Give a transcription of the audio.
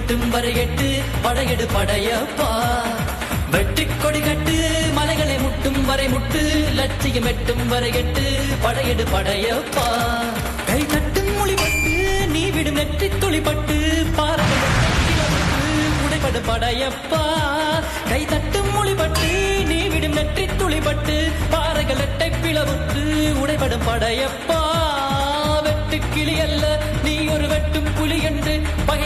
வெட்டும் வரை எட்டு படையெடு படையப்பா. வெற்றி கொடி கட்டு மலைகளை முட்டும் வரை முட்டு லட்சியம் எட்டும் வரை எட்டு படையெடு படையப்பா. கை தட்டும் மொழிபட்டு நீ விடும் நெற்றி துளிப்பட்டு உடைபடு படையப்பா. கை தட்டும் மொழிபட்டு நீ விடும் நெற்றி துளிப்பட்டு பாறைகள் எட்டை பிளவுற்று உடைபடும் படையப்பா. வெட்டு கிளி அல்ல நீ ஒரு வெட்டும் புலி என்று பகை